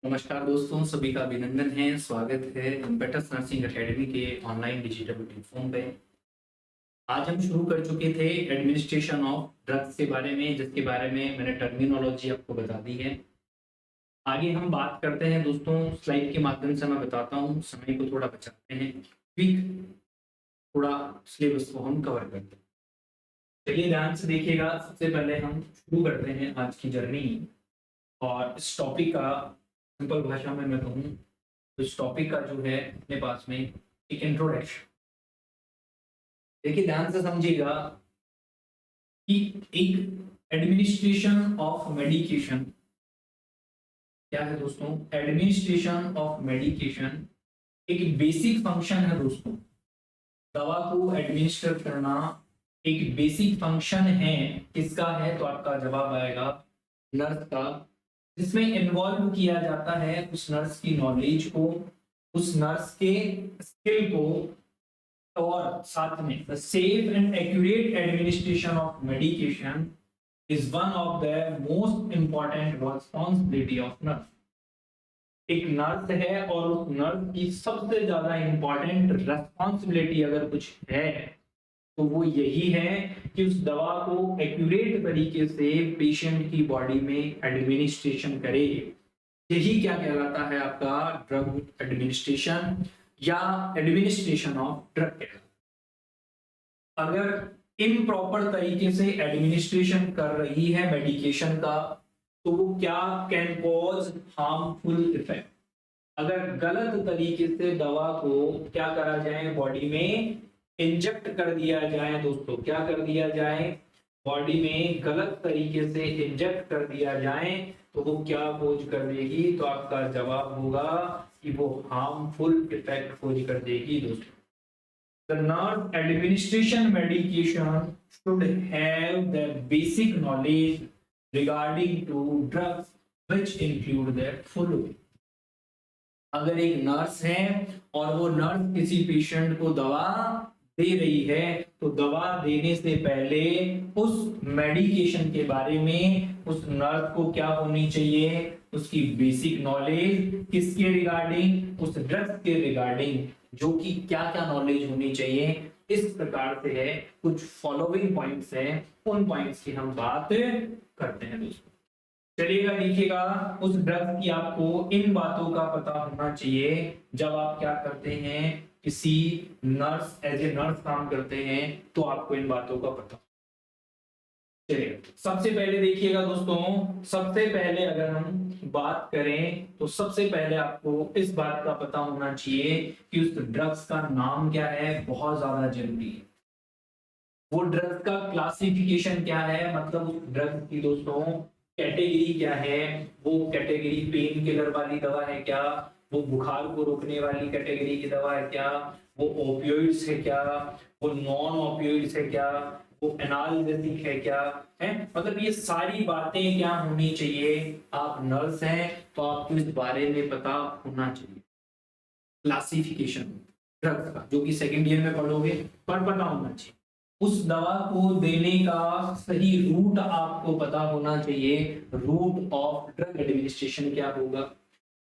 नमस्कार दोस्तों, सभी का अभिनंदन है। स्वागत है इम्पेटस नर्सिंग एकेडमी के ऑनलाइन डिजिटल प्लेटफॉर्म पे। आज हम शुरू कर चुके थे एडमिनिस्ट्रेशन ऑफ ड्रग्स के बारे में, जिसके बारे में मैंने टर्मिनोलॉजी आपको बता दी है। आगे हम बात करते हैं दोस्तों, स्लाइड के माध्यम से मैं बताता हूँ, समय को थोड़ा बचाते हैं, क्विक थोड़ा सिलेबस को हम कवर करते हैं। चलिए ध्यान से देखिएगा। सबसे पहले हम शुरू करते हैं आज की जर्नी, और इस टॉपिक का सिंपल भाषा में मैं कहूँ तो इस टॉपिक का जो है अपने पास में एक इंट्रोडक्शन। देखिए ध्यान से समझिएगा कि एक एडमिनिस्ट्रेशन ऑफ मेडिकेशन क्या है दोस्तों। एडमिनिस्ट्रेशन ऑफ मेडिकेशन एक बेसिक फंक्शन है दोस्तों। दवा को एडमिनिस्टर करना एक बेसिक फंक्शन है। किसका है? तो आपका जवाब आएगा नर्स का, जिसमें इन्वॉल्व किया जाता है उस नर्स की नॉलेज को, उस नर्स के स्किल को, और साथ में the safe and accurate administration of medication is one of the most important responsibility of nurse. एक नर्स है और उस नर्स की सबसे ज्यादा इंपॉर्टेंट रेस्पॉन्सिबिलिटी अगर कुछ है तो वो यही है कि उस दवा को एक्यूरेट तरीके से पेशेंट की बॉडी में एडमिनिस्ट्रेशन करे। यही क्या कहलाता है? आपका ड्रग एडमिनिस्ट्रेशन या एडमिनिस्ट्रेशन ऑफ ड्रग। अगर इम्प्रॉपर तरीके से एडमिनिस्ट्रेशन कर रही है मेडिकेशन का तो वो क्या कैन कॉज हार्मफुल इफेक्ट। अगर गलत तरीके से दवा को क्या करा जाए, बॉडी में इंजेक्ट कर दिया जाए दोस्तों, क्या कर दिया जाए, बॉडी में गलत तरीके से इंजेक्ट कर दिया जाए तो वो क्या खोज कर देगी? तो आपका जवाब होगा कि वो हार्मफुल इफेक्ट खोज कर देगी दोस्तों। The nurse administration medication should have the basic knowledge regarding to drugs which include the following। अगर एक नर्स है और वो नर्स किसी पेशेंट को दवा दे रही है तो दवा देने से पहले उस मेडिकेशन के बारे में उस नर्स को क्या होनी चाहिए? उसकी बेसिक नॉलेज किसके रिगार्डिंग? उस ड्रग्स के रिगार्डिंग, जो कि क्या क्या नॉलेज होनी चाहिए। इस प्रकार से है, कुछ फॉलोइंग पॉइंट्स हैं, उन पॉइंट्स की हम बात करते हैं दोस्तों। चलिएगा देखिएगा, उस ड्रग्स की आपको इन बातों का पता होना चाहिए जब आप क्या करते हैं, किसी नर्स एज ए नर्स काम करते हैं तो आपको इन बातों का पता। चलिए सबसे पहले देखिएगा दोस्तों, सबसे पहले अगर हम बात करें तो सबसे पहले आपको इस बात का पता होना चाहिए कि उस ड्रग्स का नाम क्या है। बहुत ज्यादा जरूरी है। वो ड्रग्स का क्लासिफिकेशन क्या है, मतलब उस ड्रग्स की दोस्तों कैटेगरी क्या है। वो कैटेगरी पेन किलर वाली दवा है क्या? वो बुखार को रोकने वाली कैटेगरी की दवा है क्या? वो ओपियोइड्स है क्या? वो नॉन ओपियोइड्स है क्या? वो एनाल्जेसिक है क्या? है मतलब ये सारी बातें क्या होनी चाहिए। आप नर्स हैं तो आपको इस बारे में पता होना चाहिए। क्लासिफिकेशन ड्रग्स का जो कि सेकंड ईयर में पढ़ोगे, पर पता होना चाहिए। उस दवा को देने का सही रूट आपको पता होना चाहिए। रूट ऑफ ड्रग एडमिनिस्ट्रेशन क्या होगा,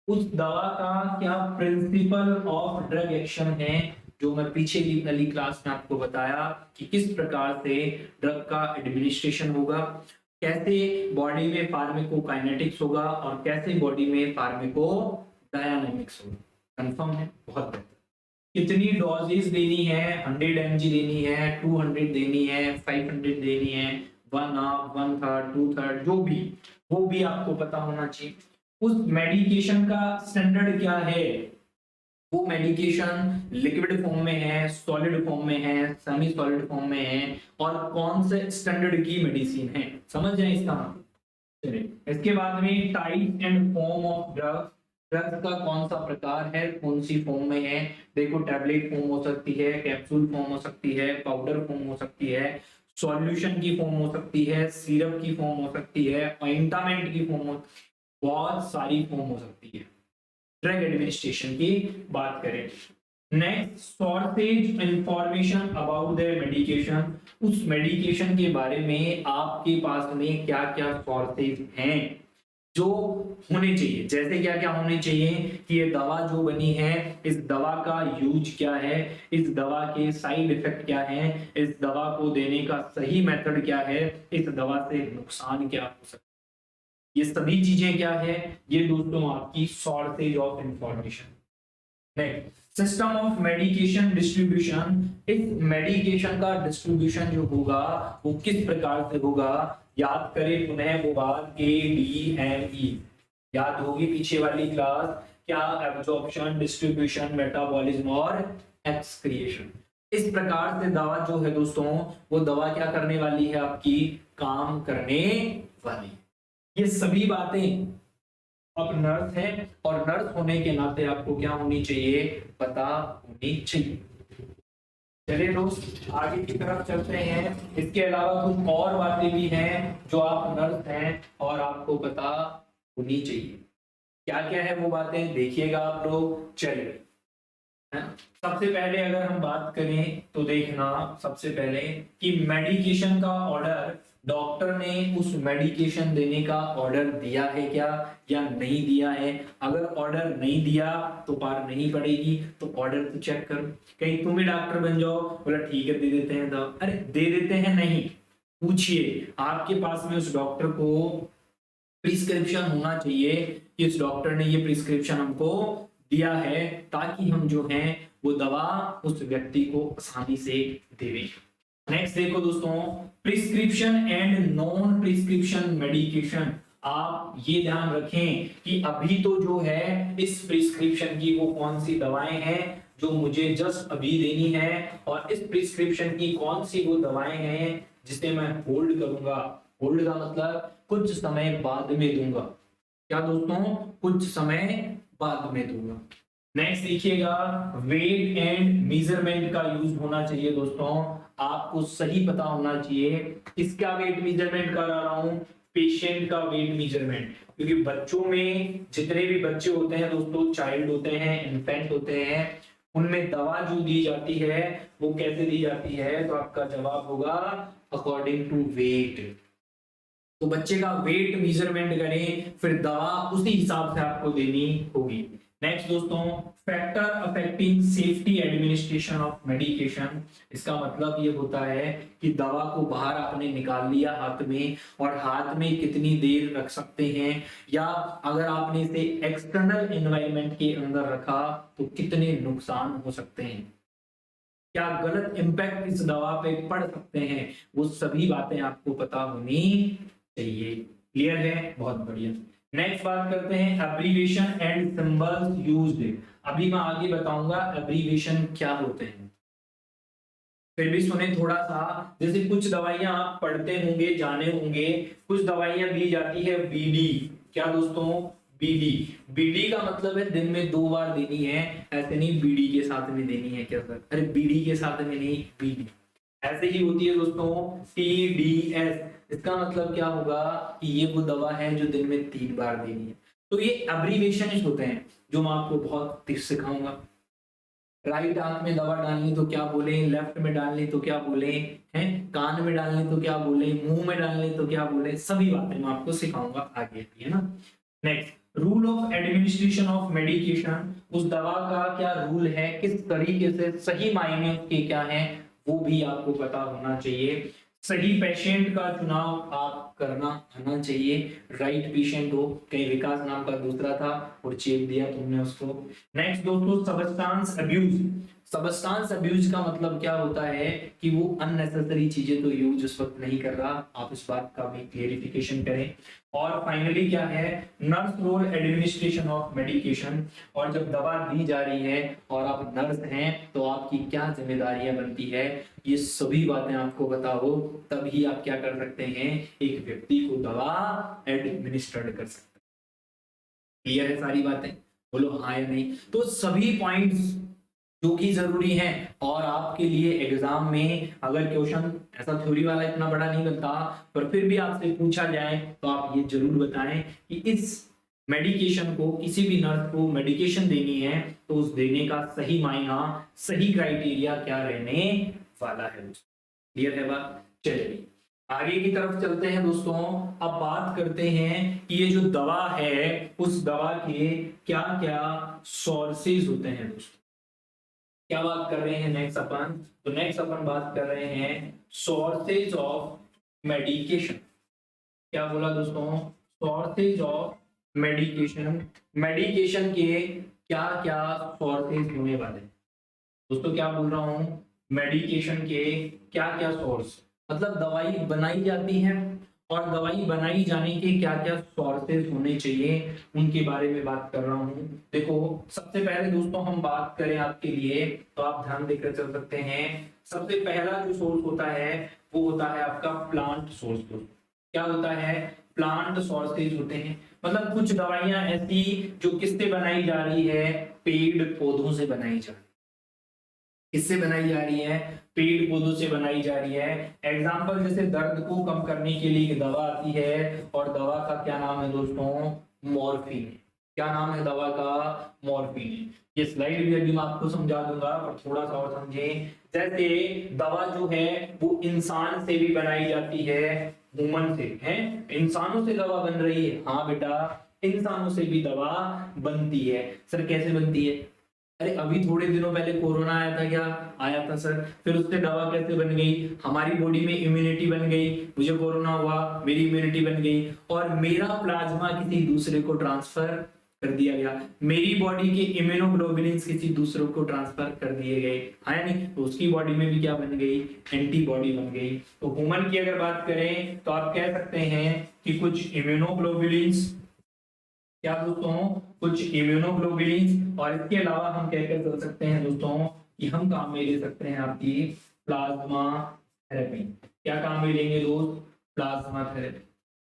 उस दवा का क्या प्रिंसिपल ऑफ ड्रग एक्शन है, जो मैं पीछे वाली क्लास में आपको बताया कि किस प्रकार से ड्रग का एडमिनिस्ट्रेशन होगा, कैसे बॉडी में फार्माकोकाइनेटिक्स होगा और कैसे बॉडी में फार्माकोडायनामिक्स होगा। कंफर्म है? बहुत बेहतर। कितनी डोजेस देनी है? 100 mg देनी है, 200 देनी है, 500 देनी है, 1/2, 1/3, 2/3, जो भी, वो भी आपको पता होना चाहिए। उस मेडिकेशन का स्टैंडर्ड क्या है, वो मेडिकेशन लिक्विड फॉर्म में है, सॉलिड फॉर्म में है, सेमी सॉलिड फॉर्म में है, और कौन से स्टैंडर्ड की मेडिसिन है, समझ जाए इसका मतलब। चलिए इसके बाद में type and form of drugs. Drugs का कौन सा प्रकार है, कौन सी फॉर्म में है। देखो टैबलेट फॉर्म हो सकती है, कैप्सूल फॉर्म हो सकती है, पाउडर फॉर्म हो सकती है, सॉल्यूशन की फॉर्म हो सकती है, सिरप की फॉर्म हो सकती है, ऑइंटमेंट की फॉर्म हो, बहुत सारी फॉर्म हो सकती है। ड्रग एडमिनिस्ट्रेशन की बात करें, next sources information about the medication. उस मेडिकेशन के बारे में आपके पास में क्या क्या सोर्सेज हैं, जो होने चाहिए, जैसे क्या क्या होने चाहिए कि ये दवा जो बनी है, इस दवा का यूज क्या है, इस दवा के साइड इफेक्ट क्या है, इस दवा को देने का सही मेथड क्या है, इस दवा से नुकसान क्या हो सकता है, ये सभी चीजें क्या है, ये दोस्तों आपकी shortage of information. Next, system of medication distribution. इस मेडिकेशन का डिस्ट्रीब्यूशन जो होगा वो किस प्रकार से होगा, याद करें पुनः वो बात ADME, याद होगी पीछे वाली क्लास, क्या एब्जॉर्प्शन, डिस्ट्रीब्यूशन, मेटाबॉलिज्म और एक्सक्रिएशन। इस प्रकार से दवा जो है दोस्तों, वो दवा क्या करने वाली है, आपकी काम करने वाली। ये सभी बातें आप नर्स हैं और नर्स होने के नाते आपको क्या होनी चाहिए, पता होनी चाहिए। चलिए दोस्त आगे की तरफ चलते हैं। इसके अलावा कुछ और बातें भी हैं जो आप नर्स हैं और आपको पता होनी चाहिए। क्या क्या है वो बातें देखिएगा आप लोग। चलिए सबसे पहले अगर हम बात करें तो देखना सबसे पहले कि मेडिकेशन का ऑर्डर, डॉक्टर ने उस मेडिकेशन देने का ऑर्डर दिया है क्या या नहीं दिया है। अगर ऑर्डर नहीं दिया तो पार नहीं पड़ेगी, तो ऑर्डर तो चेक करो। कहीं तुम भी डॉक्टर बन जाओ, बोला ठीक है दे देते हैं दवा, अरे दे देते हैं नहीं, पूछिए आपके पास में उस डॉक्टर को प्रिस्क्रिप्शन होना चाहिए कि इस डॉक्टर ने ये प्रिस्क्रिप्शन हमको दिया है, ताकि हम जो हैं वो दवा उस व्यक्ति को आसानी से देवें। नेक्स्ट देखो दोस्तों, prescription and non prescription medication. आप ये ध्यान रखें कि अभी तो जो है इस प्रिस्क्रिप्शन की वो कौन सी दवाएं हैं जो मुझे जस्ट अभी देनी है, और इस प्रिस्क्रिप्शन की कौन सी वो दवाएं हैं जिसे मैं होल्ड करूंगा। होल्ड का मतलब कुछ समय बाद में दूंगा। क्या दोस्तों, कुछ समय बाद में दूंगा। नेक्स्ट देखिएगा, वेट एंड मेजरमेंट का यूज होना चाहिए दोस्तों। आपको सही पता होना चाहिए किसका वेट मेजरमेंट कर रहा हूं, पेशेंट का वेट मेजरमेंट। क्योंकि बच्चों में जितने भी बच्चे होते हैं दोस्तों, चाइल्ड होते हैं, इन्फेंट होते हैं, उनमें दवा जो दी जाती है वो कैसे दी जाती है, तो आपका जवाब होगा अकॉर्डिंग टू वेट। तो बच्चे का वेट मेजरमेंट करें, फिर दवा उसी हिसाब से आपको देनी होगी। नेक्स्ट दोस्तों, factor affecting safety administration of medication. इसका मतलब ये होता है कि दवा को बाहर आपने निकाल लिया हाथ में, और हाथ में कितनी देर रख सकते हैं, या अगर आपने इसे एक्सटर्नल एनवायरनमेंट के अंदर रखा तो कितने नुकसान हो सकते हैं, क्या गलत इंपैक्ट इस दवा पे पड़ सकते हैं, वो सभी बातें आपको पता होनी चाहिए। क्लियर है, बहुत बढ़िया। नेक्स्ट बात करते हैं एब्रीविएशन एंड सिंबल्स यूज्ड। अभी मैं आगे बताऊंगा एब्रीविएशन क्या होते हैं, फिर भी सुने थोड़ा सा। जैसे कुछ दवाइयां आप पढ़ते होंगे, जाने होंगे, कुछ दवाइयां दी जाती है बीडी। क्या दोस्तों, बीडी। बीडी का मतलब है दिन में 2 बार देनी है, ऐसे नहीं बीडी के साथ में देनी है। क्या सर, अरे बीडी के साथ में नहीं, बीडी ऐसे ही होती है दोस्तों। TDS, इसका मतलब क्या होगा कि ये वो दवा है जो दिन में 3 बार देनी है। तो ये एब्रीविएशन होते हैं जो मैं आपको बहुत सिखाऊंगा। राइट आंख में दवा डालनी तो क्या बोले, लेफ्ट में डालनी तो क्या बोले, हैं कान में डालनी तो क्या बोले, मुंह में डालनी तो क्या बोले, सभी बातें मैं आपको सिखाऊंगा आगे, है ना। Next, rule of administration of medication. उस दवा का क्या रूल है, किस तरीके से सही मायने उसके क्या है, वो भी आपको पता होना चाहिए। सही पेशेंट का चुनाव आप करना आना चाहिए, राइट पेशेंट हो। कहीं विकास नाम का दूसरा था और चेप दिया तुमने उसको। नेक्स्ट दोस्तों, सबस्टांस अब्यूज। सबस्टांस अब्यूज का मतलब क्या होता है कि वो अननेसेसरी चीजें तो यूज उस वक्त नहीं कर रहा, आप इस बात का भी क्लियरिफिकेशन करें। और फाइनली क्या है, nurse role administration of medication. और जब दवा दी जा रही है और आप नर्स हैं तो आपकी क्या जिम्मेदारियां बनती है, ये सभी बातें आपको बताओ, तभी आप क्या कर सकते हैं, एक व्यक्ति को दवा एडमिनिस्ट्रेट कर सकते हैं। क्लियर है सारी बातें, बोलो हाँ या नहीं। तो सभी पॉइंट्स जो कि जरूरी है, और आपके लिए एग्जाम में अगर क्वेश्चन ऐसा थ्योरी वाला इतना बड़ा नहीं बनता, पर फिर भी आपसे पूछा जाए तो आप ये जरूर बताएं कि इस मेडिकेशन को, किसी भी नर्स को मेडिकेशन देनी है तो उस देने का सही मायना, सही क्राइटेरिया क्या रहने वाला है। क्लियर है बात। चलिए आगे की तरफ चलते हैं दोस्तों। अब बात करते हैं कि ये जो दवा है उस दवा के क्या क्या सोर्सेज होते हैं दोस्तों। क्या बात कर रहे हैं नेक्स्ट अपन, तो नेक्स्ट अपन बात कर रहे हैं सोर्सेज ऑफ मेडिकेशन। क्या बोला दोस्तों, सोर्सेज ऑफ मेडिकेशन। मेडिकेशन के क्या क्या सोर्सेज होने वाले हैं दोस्तों। क्या बोल रहा हूं, मेडिकेशन के क्या क्या सोर्स, मतलब दवाई बनाई जाती है और दवाई बनाई जाने के क्या क्या सोर्सेज होने चाहिए उनके बारे में बात कर रहा हूं। देखो सबसे पहले दोस्तों हम बात करें आपके लिए तो आप ध्यान देकर चल सकते हैं। सबसे पहला जो सोर्स होता है वो होता है आपका प्लांट सोर्स। क्या होता है, प्लांट सोर्सेज होते हैं। मतलब कुछ दवाइयां ऐसी जो किससे बनाई जा रही है, पेड़ पौधों से बनाई जा रही है। किससे बनाई जा रही है, पेड़ पौधों से बनाई जा रही है। एग्जाम्पल जैसे दर्द को कम करने के लिए एक दवा आती है और दवा का क्या नाम है दोस्तों, मॉर्फिन। क्या नाम है दवा का, मॉर्फिन। ये स्लाइड भी अभी मैं आपको समझा दूंगा पर थोड़ा सा और समझे। जैसे दवा जो है वो इंसान से भी बनाई जाती है, ह्यूमन से है, इंसानों से दवा बन रही है। हाँ बेटा, इंसानों से भी दवा बनती है। सर कैसे बनती है, अरे अभी थोड़े दिनों पहले कोरोना आया था, क्या आया था सर, फिर उससे दवा कैसे बन गई, हमारी बॉडी में इम्यूनिटी बन गई, मुझे कोरोना हुआ, मेरी इम्यूनिटी बन गई और मेरा प्लाज्मा किसी दूसरे को ट्रांसफर कर दिया गया, मेरी बॉडी के इम्यूनोग्लोबुलिन्स किसी दूसरे को ट्रांसफर कर दिए गए, है नहीं, तो उसकी बॉडी में भी क्या बन गई, एंटीबॉडी बन गई। तो ह्यूमन की अगर बात करें तो आप कह सकते हैं कि कुछ इम्यूनोग्लोबुलिन्स, क्या दोस्तों, कुछ इम्यूनोग्लोबुलिन्स, और इसके अलावा हम कहकर चल सकते हैं दोस्तों कि हम काम में ले सकते हैं आपकी प्लाज्मा थेरेपी। क्या काम में लेंगे दोस्त, प्लाज्मा थेरेपी।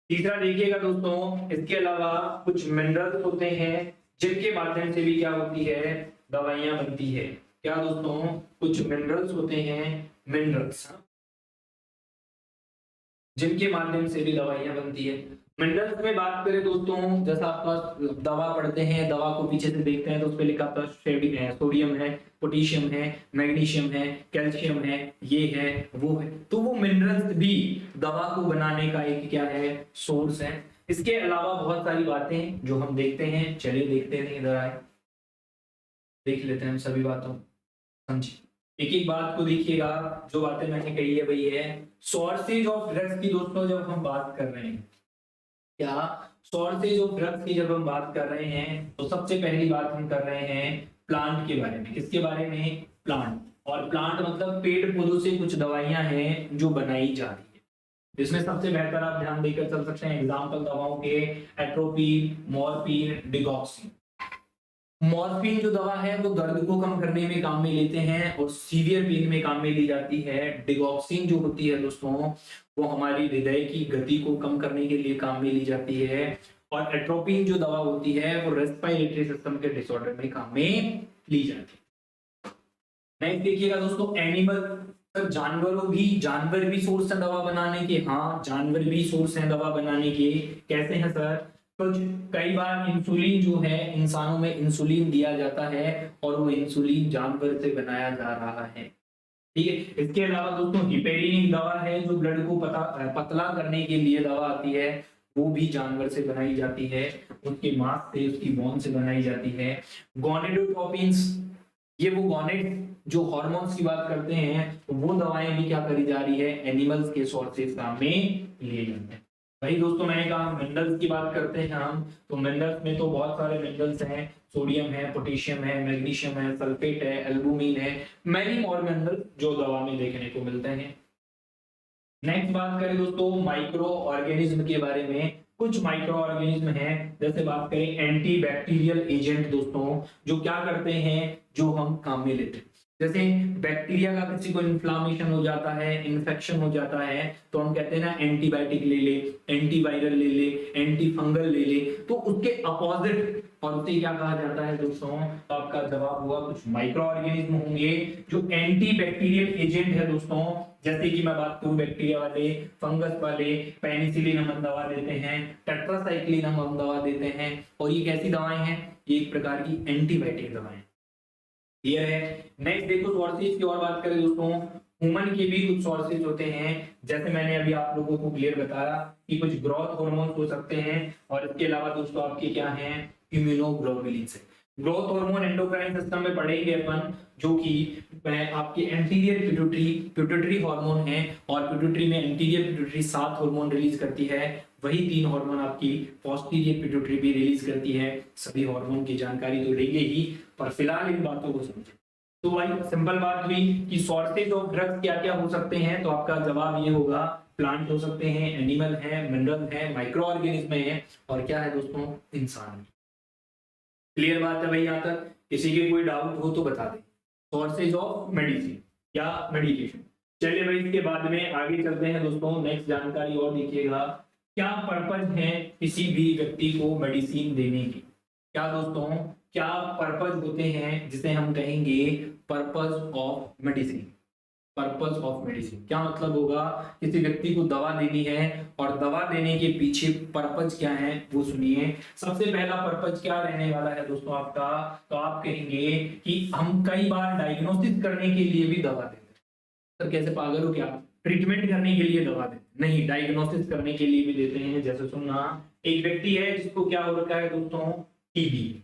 तीसरा देखिएगा दोस्तों, इसके अलावा कुछ मिनरल्स होते हैं जिनके माध्यम से भी क्या होती है, दवाइयां बनती है। क्या दोस्तों, कुछ मिनरल्स होते हैं, मिनरल्स जिनके माध्यम से भी दवाइयां बनती है। मिनरल्स में बात करें दोस्तों, जैसा आपका दवा पढ़ते हैं, दवा को पीछे से देखते हैं तो उस पे लिखा था सोडियम है, पोटेशियम है, मैग्नीशियम है, कैल्शियम है, ये है वो है। तो वो मिनरल्स भी दवा को बनाने का एक क्या है, सोर्स है। इसके अलावा बहुत सारी बातें जो हम देखते हैं, चलिए देखते हैं, इधर आए देख लेते हैं हम सभी बातों समझिए। एक एक बात को देखिएगा, जो बातें मैंने कही है वही है। सोर्सेज ऑफ ड्रग्स की दोस्तों जब हम बात कर रहे हैं, क्या सोर्सेज ऑफ ड्रग्स की जब हम बात कर रहे हैं तो सबसे पहली बात हम कर रहे हैं प्लांट के बारे में। किसके बारे में, प्लांट। और प्लांट मतलब पेड़ पौधों से कुछ दवाइयां हैं जो बनाई जा रही है। इसमें सबसे बेहतर आप ध्यान देकर चल सकते हैं एग्जाम्पल दवाओं के, एट्रोपिन, मॉर्फिन, डिगॉक्सिन। मॉर्फिन जो दवा है वो दर्द को कम करने में काम में लेते हैं और सीवियर पेन में काम में ली जाती है। डिगॉक्सिन जो होती है दोस्तों वो हमारी हृदय की गति को कम करने के लिए काम में ली जाती है। और एट्रोपिन जो दवा होती है वो रेस्पिरेटरी सिस्टम के डिसऑर्डर में काम में ली जाती है। नेक्स्ट देखिएगा दोस्तों, एनिमल, जानवर भी सोर्स है दवा बनाने के। हाँ, जानवर भी सोर्स है दवा बनाने के। कैसे हैं सर, कुछ कई बार इंसुलिन जो है, इंसानों में इंसुलिन दिया जाता है और वो इंसुलिन जानवर से बनाया जा रहा है। ठीक है, इसके अलावा दोस्तों हिपेरिन दवा है जो ब्लड को पतला करने के लिए दवा आती है, वो भी जानवर से बनाई जाती है, उसके मांस से, उसकी बोन से बनाई जाती है। गोनेडोट्रोपिन्स, ये वो गोनेड जो हार्मोन्स की बात करते हैं, तो वो दवाएं भी क्या करी जा रही है, एनिमल्स के सोर्सेज काम में लिए जाते हैं। भाई दोस्तों मैंने कहा मिनरल्स की बात करते हैं हम, तो मिनरल्स में तो बहुत सारे मिनरल्स हैं, सोडियम है, पोटेशियम है, मैग्नीशियम है, सल्फेट है, एल्बुमिन है, मैनी मोर मिनरल जो दवा में देखने को मिलते हैं। नेक्स्ट बात करें दोस्तों माइक्रो ऑर्गेनिज्म के बारे में। कुछ माइक्रो ऑर्गेनिज्म हैं, जैसे बात करें एंटी बैक्टीरियल एजेंट दोस्तों, जो क्या करते हैं, जो हम काम में लेते हैं। जैसे बैक्टीरिया का किसी को इन्फ्लामेशन हो जाता है, इन्फेक्शन हो जाता है, तो हम कहते हैं ना एंटीबायोटिक ले ले, एंटीवायरल ले ले, एंटी फंगल ले ले, तो उसके अपोजिट और उसे क्या कहा जाता है दोस्तों, तो आपका जवाब हुआ कुछ माइक्रो ऑर्गेनिज्म होंगे जो एंटी बैक्टीरियल एजेंट है दोस्तों। जैसे कि मैं बात करूं बैक्टीरिया वाले, फंगस वाले, पेनिसिलिन हम दवा देते हैं, टेट्रासाइक्लिन हम दवा देते हैं, और ये कैसी दवाएं हैं, ये एक प्रकार की एंटीबायोटिक दवाएं। क्लियर है। नेक्स्ट देखो सोर्सेज की और बात करें दोस्तों, ह्यूमन के भी कुछ सोर्सेज होते हैं, जैसे मैंने अभी आप लोगों को क्लियर बताया कि कुछ ग्रोथ हार्मोन हो सकते हैं, और इसके अलावा दोस्तों आपके क्या हैं, इम्यूनोग्लोबुलिन से। ग्रोथ हार्मोन एंडोक्राइन सिस्टम में पढ़ेंगे अपन, जो कि आपके एंटीरियर पिट्यूटरी हार्मोन है, और पिट्यूटरी में एंटीरियर पिट्यूटरी 7 हार्मोन रिलीज करती है, वही 3 हार्मोन आपकी पोस्टीरियर पिट्यूटरी भी रिलीज करती है। सभी हार्मोन की जानकारी तो लेंगे ही, पर फिलहाल इन बातों को समझें। तो भाई सिंपल बात हुई कि सोर्सेज ऑफ ड्रग्स क्या क्या हो सकते हैं, तो आपका जवाब ये होगा, प्लांट हो सकते हैं, एनिमल है, मिनरल है, माइक्रो ऑर्गेनिज्म है, और क्या है दोस्तों, इंसान। क्लियर बात है भाई? यहाँ तक किसी के कोई डाउट हो तो बता दें। सोर्सेज ऑफ मेडिसिन या मेडिकेशन। चलिए भाई, इसके बाद में आगे चलते हैं दोस्तों, नेक्स्ट जानकारी और देखिएगा। क्या पर्पज है किसी भी व्यक्ति को मेडिसिन देने की? क्या दोस्तों, क्या पर्पज होते हैं जिसे हम कहेंगे purpose of medicine? Purpose of medicine क्या मतलब होगा? किसी व्यक्ति को दवा देनी है, और दवा देने के पीछे पर्पज क्या है वो सुनिए। सबसे पहला पर्पज क्या रहने वाला है दोस्तों आपका? तो आप कहेंगे कि हम कई बार डायग्नोसिस करने के लिए भी दवा देते हैं। सर कैसे, पागल हो क्या? ट्रीटमेंट करने के लिए दवा देते हैं? नहीं, डायग्नोसिस करने के लिए भी देते हैं। जैसे सुनना, एक व्यक्ति है जिसको क्या हो रखा है दोस्तों, टीबी।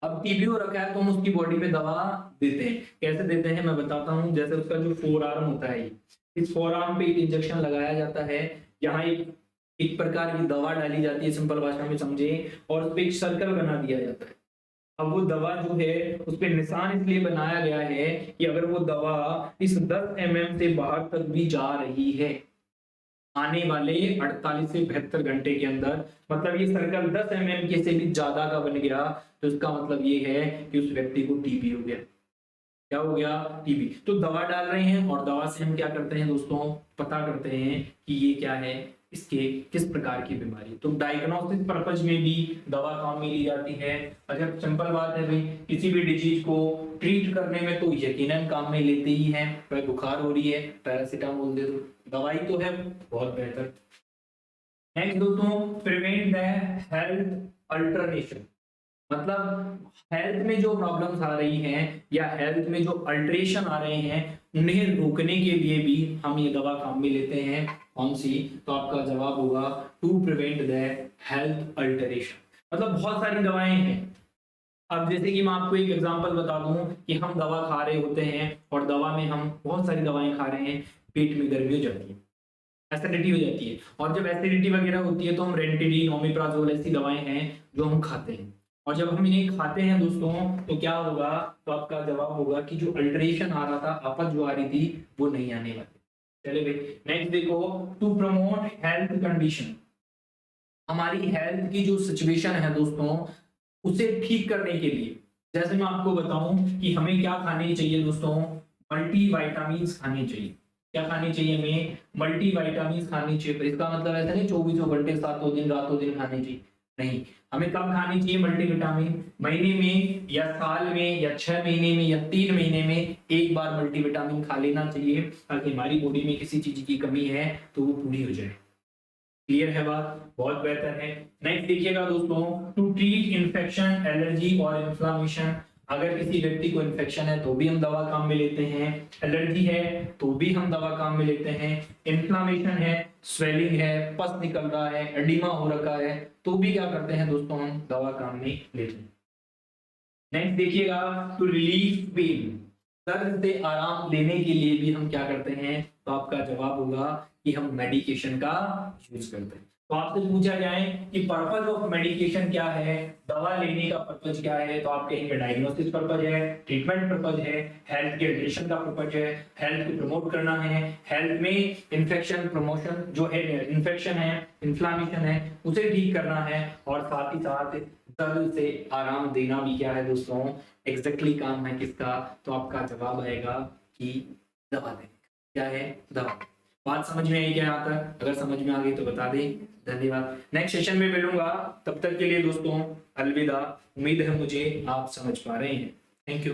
अब टीबी हो रखा है तो हम उसकी बॉडी पे दवा देते हैं। कैसे देते हैं मैं बताता हूँ। जैसे उसका जो फोर आर्म होता है, इस फोर आर्म पे एक इंजेक्शन लगाया जाता है, यहाँ एक प्रकार की दवा डाली जाती है, सिंपल भाषा में समझे, और उस पर एक सर्कल बना दिया जाता है। अब वो दवा जो है उस पर निशान इसलिए बनाया गया है कि अगर वो दवा इस 10 mm से बाहर तक भी जा रही है आने वाले 48 से 72 घंटे के अंदर, मतलब ये सर्कल 10 mm के से भी ज्यादा का बन गया, तो इसका मतलब ये है कि उस व्यक्ति को टीबी हो गया। क्या हो गया? टीबी। तो दवा डाल रहे हैं, और दवा से हम क्या करते हैं दोस्तों, पता करते हैं कि ये क्या है, इसके किस प्रकार की बीमारी। तो डायग्नोस्टिक पर्पज में भी दवा काम में ली जाती है। अच्छा सिंपल बात है भाई, किसी भी डिजीज को ट्रीट करने में तो यकीनन काम में लेते ही हैं। भाई बुखार हो रही है, पैरासीटामोल दे दो, दवाई तो है, बहुत बेहतर। नेक्स्ट दोस्तों, प्रिवेंट द हेल्थ अल्टरनेशन। मतलब हेल्थ में जो प्रॉब्लम्स आ रही हैं या हेल्थ में जो अल्टरेशन आ रहे हैं, उन्हें रोकने के लिए भी हम ये दवा काम में लेते हैं। कौन सी? तो आपका जवाब होगा to prevent the health alteration. मतलब बहुत सारी दवाएं हैं। अब जैसे कि मैं आपको एक एग्जांपल बता दूं कि हम दवा खा रहे होते हैं, और दवा में हम बहुत सारी दवाएं खा रहे हैं, पेट में गर्मी हो जाती है, एसिडिटी हो जाती है, और जब एसिडिटी वगैरह होती है तो हम रेंटिडीन, ओमिप्राजोल ऐसी दवाएं हैं जो हम खाते हैं। और जब हम इन्हें खाते हैं दोस्तों तो क्या होगा? तो आपका जवाब होगा कि जो अल्टरेशन आ रहा था, आफत जो आ रही थी, वो नहीं आने वाली। चलिए भाई नेक्स्ट देखो, टू प्रमोट हेल्थ कंडीशन। हमारी हेल्थ की जो सिचुएशन है दोस्तों, उसे ठीक करने के लिए, जैसे मैं आपको बताऊं कि हमें क्या खाने चाहिए दोस्तों, मल्टीविटामिन्स खाने चाहिए। क्या खाने चाहिए? हमें मल्टीविटामिन्स खानी चाहिए। इसका मतलब ऐसा नहीं 24 घंटे 7 दिन रातों दिन खाने चाहिए, नहीं। हमें कब खानी चाहिए मल्टीविटामिन? महीने में या साल में या 6 महीने में या 3 महीने में एक बार मल्टीविटामिन खा लेना चाहिए, ताकि हमारी बॉडी में किसी चीज की कमी है तो वो पूरी हो जाए। क्लियर है बात? बहुत बेहतर है। नेक्स्ट देखिएगा दोस्तों, टू ट्रीट इन्फेक्शन, एलर्जी और इन्फ्लामेशन। अगर किसी व्यक्ति को इन्फेक्शन है तो भी हम दवा काम में लेते हैं, एलर्जी है तो भी हम दवा काम में लेते हैं, इन्फ्लामेशन है, स्वेलिंग है, पस निकल रहा है, एडिमा हो रखा है, तो भी क्या करते हैं दोस्तों, हम दवा काम में लेते हैं। नेक्स्ट देखिएगा, टू रिलीव पेन। दर्द से आराम लेने के लिए भी हम क्या करते हैं? तो आपका जवाब होगा कि हम मेडिकेशन का यूज करते हैं। तो आपसे पूछा जाए कि पर्पज ऑफ मेडिकेशन क्या है, दवा लेने का पर्पज क्या है, तो आप कहेंगे डायग्नोस्टिस पर्पज है, ट्रीटमेंट पर्पज है, हेल्थ के रिलेशन का पर्पज है, हेल्थ को प्रमोट करना है, हेल्थ में इन्फेक्शन प्रमोशन जो है, इन्फेक्शन है, इन्फ्लामेशन है, उसे ठीक करना है, और साथ ही साथ दर्द से आराम देना भी क्या है दोस्तों, एग्जैक्टली काम है किसका? तो आपका जवाब आएगा कि दवा देने का। क्या है? दवा। बात समझ में आई क्या यहाँ तक? अगर समझ में आ गई तो बता दें। धन्यवाद। नेक्स्ट सेशन में मिलूंगा, तब तक के लिए दोस्तों अलविदा। उम्मीद है मुझे आप समझ पा रहे हैं। Thank you.